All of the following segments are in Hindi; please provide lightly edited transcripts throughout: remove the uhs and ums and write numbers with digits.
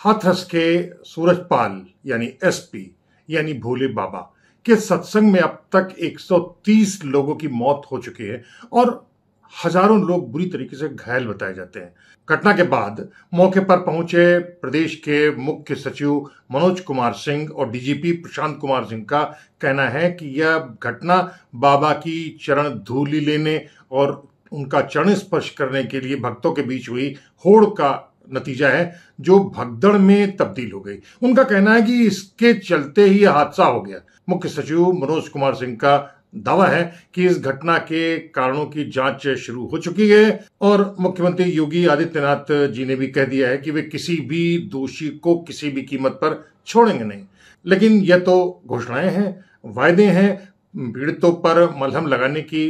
हाथरस के सूरजपाल यानी एसपी यानी भोले बाबा के सत्संग में अब तक 130 लोगों की मौत हो चुकी है और हजारों लोग बुरी तरीके से घायल बताए जाते हैं। घटना के बाद मौके पर पहुंचे प्रदेश के मुख्य सचिव मनोज कुमार सिंह और डीजीपी प्रशांत कुमार सिंह का कहना है कि यह घटना बाबा की चरण धूलि लेने और उनका चरण स्पर्श करने के लिए भक्तों के बीच हुई होड़ का नतीजा है, जो भगदड़ में तब्दील हो गई। उनका कहना है कि इसके चलते ही यह हादसा हो गया। मुख्य सचिव मनोज कुमार सिंह का दावा है कि इस घटना के कारणों की जांच शुरू हो चुकी है और मुख्यमंत्री योगी आदित्यनाथ जी ने भी कह दिया है कि वे किसी भी दोषी को किसी भी कीमत पर छोड़ेंगे नहीं। लेकिन यह तो घोषणाएं हैं, वायदे हैं, पीड़ितों पर मलहम लगाने की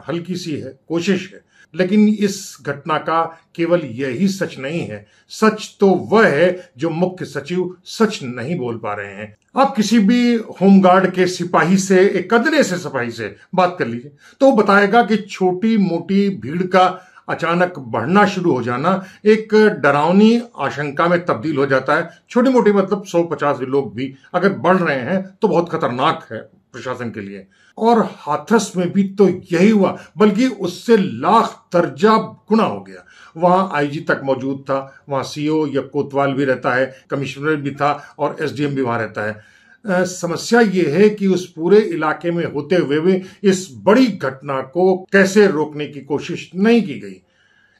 हल्की सी है कोशिश है, लेकिन इस घटना का केवल यही सच नहीं है। सच तो वह है जो मुख्य सचिव सच नहीं बोल पा रहे हैं। आप किसी भी होमगार्ड के सिपाही से, एक कदरे से सिपाही से बात कर लीजिए तो वो बताएगा कि छोटी मोटी भीड़ का अचानक बढ़ना शुरू हो जाना एक डरावनी आशंका में तब्दील हो जाता है। छोटी मोटी मतलब 150 लोग भी अगर बढ़ रहे हैं तो बहुत खतरनाक है प्रशासन के लिए। और हाथरस में भी तो यही हुआ, बल्कि उससे लाख दर्जा गुना हो गया। वहां आईजी तक मौजूद था, वहां सीओ या कोतवाल भी रहता है, कमिश्नर भी था और एसडीएम भी वहां रहता है। समस्या यह है कि उस पूरे इलाके में होते हुए भी इस बड़ी घटना को कैसे रोकने की कोशिश नहीं की गई,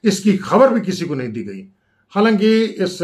इसकी खबर भी किसी को नहीं दी गई। हालांकि इस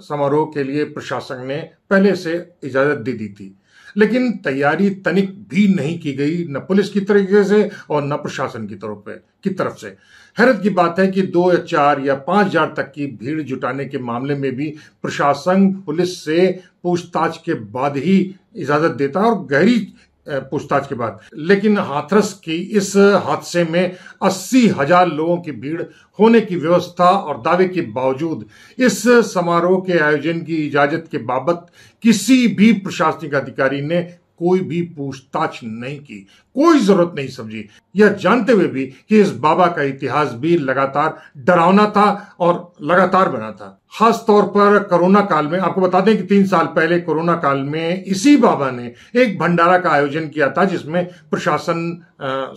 समारोह के लिए प्रशासन ने पहले से इजाजत दे दी थी, लेकिन तैयारी तनिक भी नहीं की गई, न पुलिस की तरीके से और न प्रशासन की तरफ से। हैरत की बात है कि 2 या 4 या 5,000 तक की भीड़ जुटाने के मामले में भी प्रशासन पुलिस से पूछताछ के बाद ही इजाजत देता है और गहरी पूछताछ के बाद। लेकिन हाथरस की इस हादसे में 80,000 लोगों की भीड़ होने की व्यवस्था और दावे के बावजूद इस समारोह के आयोजन की इजाजत के बाबत किसी भी प्रशासनिक अधिकारी ने कोई भी पूछताछ नहीं की, कोई जरूरत नहीं समझी, यह जानते हुए भी कि इस बाबा का इतिहास भी लगातार डरावना था और लगातार बना था। खास तौर पर कोरोना काल में, आपको बता दें कि 3 साल पहले कोरोना काल में इसी बाबा ने एक भंडारा का आयोजन किया था, जिसमें प्रशासन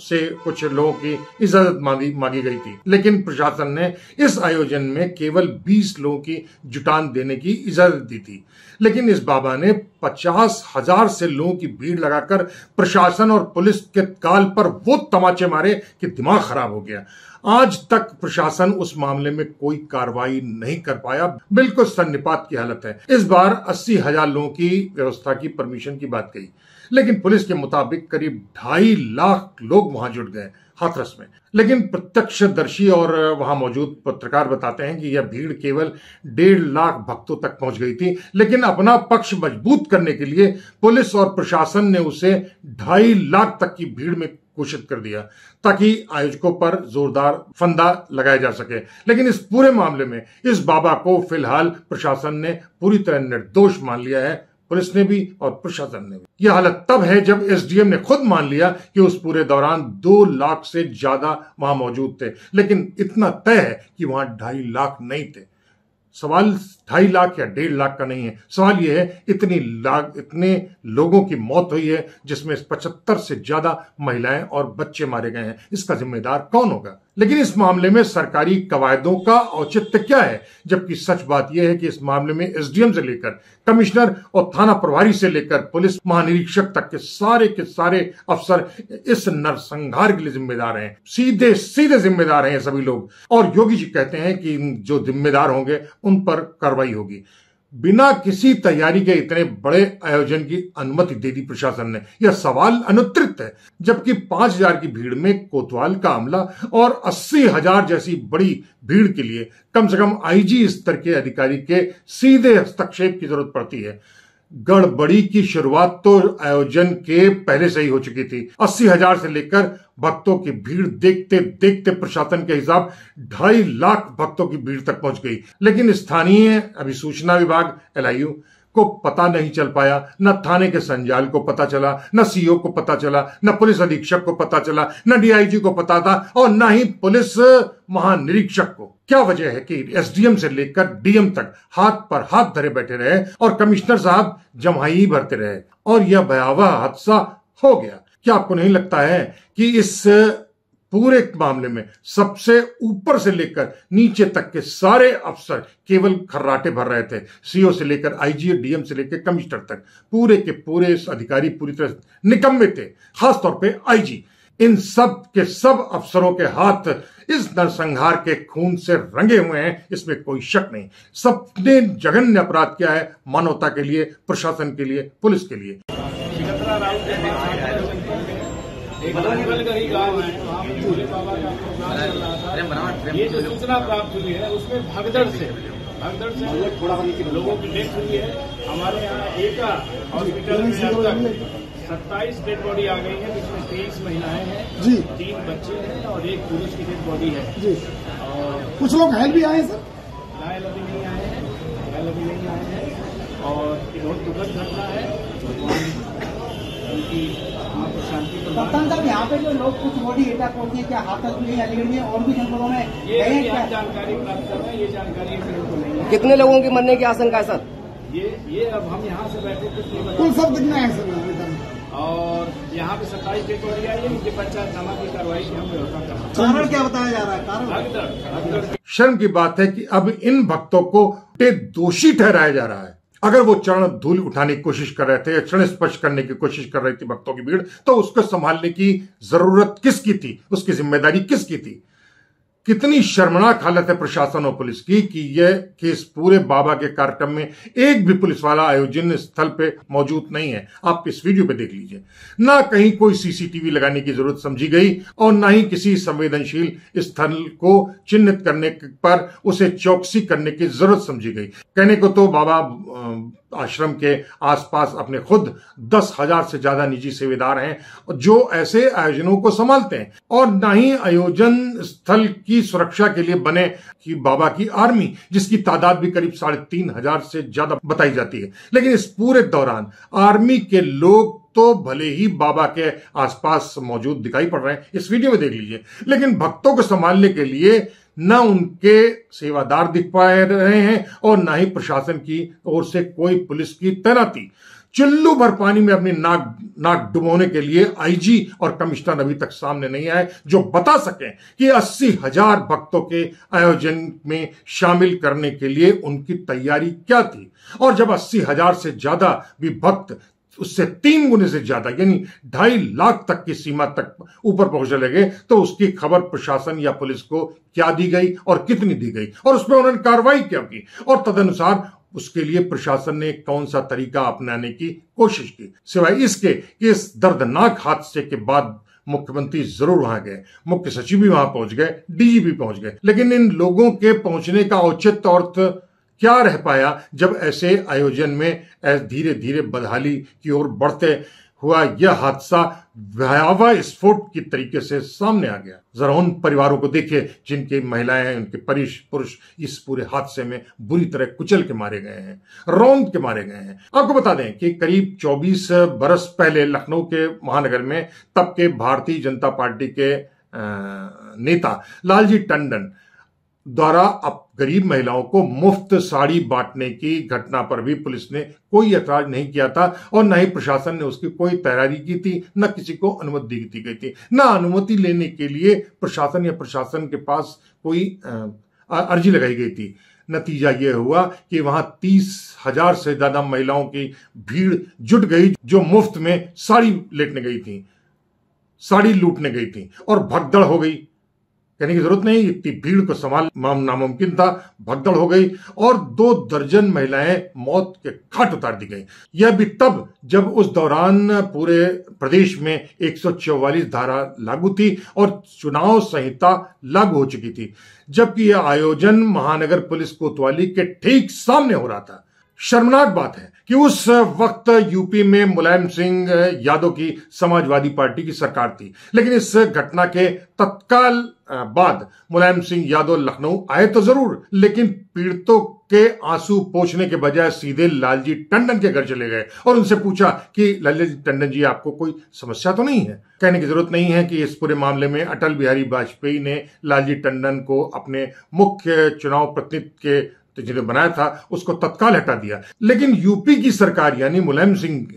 से कुछ लोगों की इजाजत मांगी गई थी। लेकिन प्रशासन ने इस आयोजन में केवल 20 लोगों की जुटान देने की इजाजत दी थी। लेकिन इस बाबा ने 50,000 से लोगों की भीड़ लगाकर प्रशासन और पुलिस के गाल पर वो तमाचे मारे कि दिमाग खराब हो गया। आज तक प्रशासन उस मामले में कोई कार्रवाई नहीं कर पाया, बिल्कुल सन्निपात की हालत है। इस बार 80,000 लोगों की व्यवस्था की परमिशन की बात कही, लेकिन पुलिस के मुताबिक करीब 2.5 लाख लोग वहां जुट गए हाथरस में। लेकिन प्रत्यक्षदर्शी और वहां मौजूद पत्रकार बताते हैं कि यह भीड़ केवल 1.5 लाख भक्तों तक पहुंच गई थी, लेकिन अपना पक्ष मजबूत करने के लिए पुलिस और प्रशासन ने उसे 2.5 लाख तक की भीड़ में घोषित कर दिया, ताकि आयोजकों पर जोरदार फंदा लगाया जा सके। लेकिन इस पूरे मामले में इस बाबा को फिलहाल प्रशासन ने पूरी तरह निर्दोष मान लिया है, पुलिस ने भी और प्रशासन ने भी। यह हालत तब है जब एसडीएम ने खुद मान लिया कि उस पूरे दौरान 2 लाख से ज्यादा वहां मौजूद थे, लेकिन इतना तय है कि वहां 2.5 लाख नहीं थे। सवाल 2.5 लाख या 1.5 लाख का नहीं है, सवाल यह है इतने लोगों की मौत हुई है, जिसमें 75 से ज्यादा महिलाएं और बच्चे मारे गए हैं। इसका जिम्मेदार कौन होगा? लेकिन इस मामले में सरकारी कवायदों का औचित्य क्या है, जबकि सच बात यह है कि इस मामले में एसडीएम से लेकर कमिश्नर और थाना प्रभारी से लेकर पुलिस महानिरीक्षक तक के सारे अफसर इस नरसंहार के लिए जिम्मेदार हैं। सीधे सीधे जिम्मेदार हैं सभी लोग। और योगी जी कहते हैं कि जो जिम्मेदार होंगे उन पर कार्रवाई होगी। बिना किसी तैयारी के इतने बड़े आयोजन की अनुमति दे दी प्रशासन ने, यह सवाल अनुत्तरित है। जबकि 5,000 की भीड़ में कोतवाल का अमला और 80,000 जैसी बड़ी भीड़ के लिए कम से कम आईजी स्तर के अधिकारी के सीधे हस्तक्षेप की जरूरत पड़ती है। गड़बड़ी की शुरुआत तो आयोजन के पहले से ही हो चुकी थी। 80,000 से लेकर भक्तों की भीड़ देखते देखते प्रशासन के हिसाब 2.5 लाख भक्तों की भीड़ तक पहुंच गई। लेकिन स्थानीय अभिसूचना विभाग LIU, को पता नहीं चल पाया, न थाने के संजाल को पता चला, न सीओ को पता चला, न पुलिस अधीक्षक को पता चला, न डीआईजी को पता था और न ही पुलिस महानिरीक्षक को। क्या वजह है कि एसडीएम से लेकर डीएम तक हाथ पर हाथ धरे बैठे रहे और कमिश्नर साहब जमाई भरते रहे और यह भयावह हादसा हो गया? क्या आपको नहीं लगता है कि इस पूरे मामले में सबसे ऊपर से लेकर नीचे तक के सारे अफसर केवल खर्राटे भर रहे थे? सीओ से लेकर आईजी, डीएम से लेकर कमिश्नर तक पूरे के पूरे अधिकारी पूरी तरह निकम्मे थे, खासतौर पे आईजी। इन सब के सब अफसरों के हाथ इस नरसंहार के खून से रंगे हुए हैं, इसमें कोई शक नहीं। सबने जघन्य अपराध किया है मानवता के लिए, प्रशासन के लिए, पुलिस के लिए। एक मंगलगढ़ी गांव है, वहाँ पे भोले बाबा का प्रोग्राम चल रहा था। ये जो सूचना प्राप्त हुई है उसमें भगदड़ से लोगों की डेथ हुई है। हमारे यहाँ एका हॉस्पिटल में अब तक 27 डेड बॉडी आ गई है, जिसमें 23 महिलाएं हैं जी, 3 बच्चे हैं और 1 पुरुष की डेड बॉडी है जी। और कुछ लोग घायल भी आए हैं सर? घायल अभी नहीं आए हैं और ये बहुत दुखद घटना है। उनकी शांति कप्तान साहब, यहाँ पे जो लोग कुछ बॉडी अटैक होती है, क्या हाथरस में, अलीगढ़ में और भी जनपदों में ये जानकारी प्राप्त कर रहे हैं? ये जानकारी मेरे को नहीं है। कितने लोगों की मरने की आशंका है सर? ये अब हम यहाँ से बैठे कुछ नहीं कुल सब कितना है सर? और यहाँ पे 27 डेड बॉडी आई है, इनके पंचायतनामा की कार्रवाई की हम व्यवस्था कर रहे हैं। कारण क्या बताया जा रहा है? कारण शर्म की बात है कि अब इन भक्तों को दोषी ठहराया जा रहा है। अगर वो चरण धूल उठाने की कोशिश कर रहे थे या चरण स्पर्श करने की कोशिश कर रही थी भक्तों की भीड़, तो उसको संभालने की जरूरत किसकी थी? उसकी जिम्मेदारी किसकी थी? कितनी शर्मनाक हालत है प्रशासन और पुलिस की कि इस पूरे बाबा के कार्यक्रम में एक भी पुलिस वाला आयोजन स्थल पे मौजूद नहीं है। आप इस वीडियो पे देख लीजिए। ना कहीं कोई सीसीटीवी लगाने की जरूरत समझी गई और ना ही किसी संवेदनशील स्थल को चिन्हित करने पर उसे चौकसी करने की जरूरत समझी गई। कहने को तो बाबा आश्रम के आसपास अपने खुद 10,000 से ज्यादा निजी सेवादार हैं जो ऐसे आयोजनों को संभालते हैं, और ना ही आयोजन स्थल की सुरक्षा के लिए बने कि बाबा की आर्मी, जिसकी तादाद भी करीब 3,500 से ज्यादा बताई जाती है। लेकिन इस पूरे दौरान आर्मी के लोग तो भले ही बाबा के आसपास मौजूद दिखाई पड़ रहे हैं, इस वीडियो में देख लीजिए, लेकिन भक्तों को संभालने के लिए न उनके सेवादार दिख पा रहे हैं और न ही प्रशासन की ओर से कोई पुलिस की तैनाती। चुल्लू भर पानी में अपनी नाक डुबोने के लिए आईजी और कमिश्नर अभी तक सामने नहीं आए जो बता सकें कि 80,000 भक्तों के आयोजन में शामिल करने के लिए उनकी तैयारी क्या थी। और जब 80,000 से ज्यादा भी भक्त उससे 3 गुने से ज्यादा यानी 2.5 लाख तक की सीमा तक ऊपर पहुंचने लगे, तो उसकी खबर प्रशासन या पुलिस को क्या दी गई और कितनी दी गई और उस पर उन्होंने कार्रवाई क्या की और तदनुसार उसके लिए प्रशासन ने कौन सा तरीका अपनाने की कोशिश की। सिवाय इसके कि इस दर्दनाक हादसे के बाद मुख्यमंत्री जरूर वहां गए, मुख्य सचिव भी वहां पहुंच गए, डीजी भी पहुंच गए, लेकिन इन लोगों के पहुंचने का औचित्य और क्या रह पाया जब ऐसे आयोजन में धीरे धीरे बदहाली की ओर बढ़ते हुआ यह हादसा भयावह विस्फोट की तरीके से सामने आ गया। जरा उन परिवारों को देखिए जिनकी महिलाएं हैं, उनके पुरुष इस पूरे हादसे में बुरी तरह कुचल के मारे गए हैं, रौंद के मारे गए हैं। आपको बता दें कि करीब 24 बरस पहले लखनऊ के महानगर में तब के भारतीय जनता पार्टी के नेता लालजी टंडन द्वारा अब गरीब महिलाओं को मुफ्त साड़ी बांटने की घटना पर भी पुलिस ने कोई ऐतराज नहीं किया था और न ही प्रशासन ने उसकी कोई तैयारी की थी, न किसी को अनुमति दी गई थी, न अनुमति लेने के लिए प्रशासन या प्रशासन के पास कोई अर्जी लगाई गई थी। नतीजा यह हुआ कि वहां 30,000 से ज्यादा महिलाओं की भीड़ जुट गई जो मुफ्त में साड़ी लेटने गई थी, साड़ी लूटने गई थी और भगदड़ हो गई। कहने की जरूरत नहीं, इतनी भीड़ को संभाल नामुमकिन था। भगदड़ हो गई और 2 दर्जन महिलाएं मौत के घाट उतार दी गई। यह भी तब जब उस दौरान पूरे प्रदेश में 144 धारा लागू थी और चुनाव संहिता लागू हो चुकी थी, जबकि यह आयोजन महानगर पुलिस कोतवाली के ठीक सामने हो रहा था। शर्मनाक बात है कि उस वक्त यूपी में मुलायम सिंह यादव की समाजवादी पार्टी की सरकार थी, लेकिन इस घटना के तत्काल बाद मुलायम सिंह यादव लखनऊ आए तो जरूर, लेकिन पीड़ितों के आंसू पोंछने के बजाय सीधे लालजी टंडन के घर चले गए और उनसे पूछा कि लालजी टंडन जी, आपको कोई समस्या तो नहीं है? कहने की जरूरत नहीं है कि इस पूरे मामले में अटल बिहारी वाजपेयी ने लालजी टंडन को अपने मुख्य चुनाव प्रतिनिधि के जिन्हें बनाया था उसको तत्काल हटा दिया, लेकिन यूपी की सरकार यानी मुलायम सिंह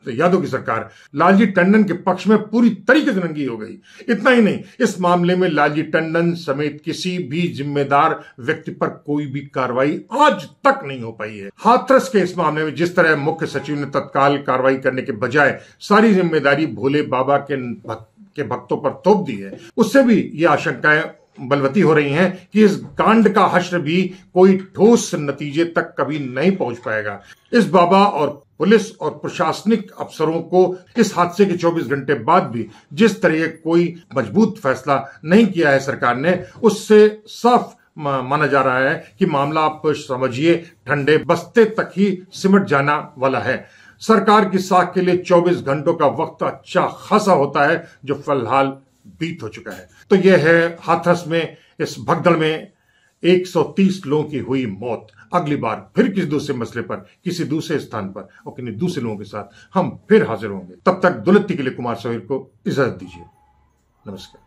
यादव की सरकार लालजी टंडन के पक्ष में पूरी तरीके से नंगी हो गई। इतना ही नहीं, इस मामले में लालजी टंडन समेत किसी भी जिम्मेदार व्यक्ति पर कोई भी कार्रवाई आज तक नहीं हो पाई है। हाथरस के इस मामले में जिस तरह मुख्य सचिव ने तत्काल कार्रवाई करने के बजाय सारी जिम्मेदारी भोले बाबा के भक्तों पर थोप दी है, उससे भी ये आशंकाएं बलवती हो रही हैं कि इस कांड का हश्र भी कोई ठोस नतीजे तक कभी नहीं पहुंच पाएगा। इस बाबा और पुलिस और प्रशासनिक अफसरों को इस हादसे के 24 घंटे बाद भी जिस तरह कोई मजबूत फैसला नहीं किया है सरकार ने, उससे साफ माना जा रहा है कि मामला आप समझिए ठंडे बस्ते तक ही सिमट जाना वाला है। सरकार की साख के लिए 24 घंटों का वक्त अच्छा खासा होता है, जो फिलहाल बीत हो चुका है। तो यह है हाथरस में इस भगदड़ में 130 लोगों की हुई मौत। अगली बार फिर किसी दूसरे मसले पर, किसी दूसरे स्थान पर और किन्हीं दूसरे लोगों के साथ हम फिर हाजिर होंगे। तब तक दुलत्ती के लिए कुमार सोहेल को इजाजत दीजिए। नमस्कार।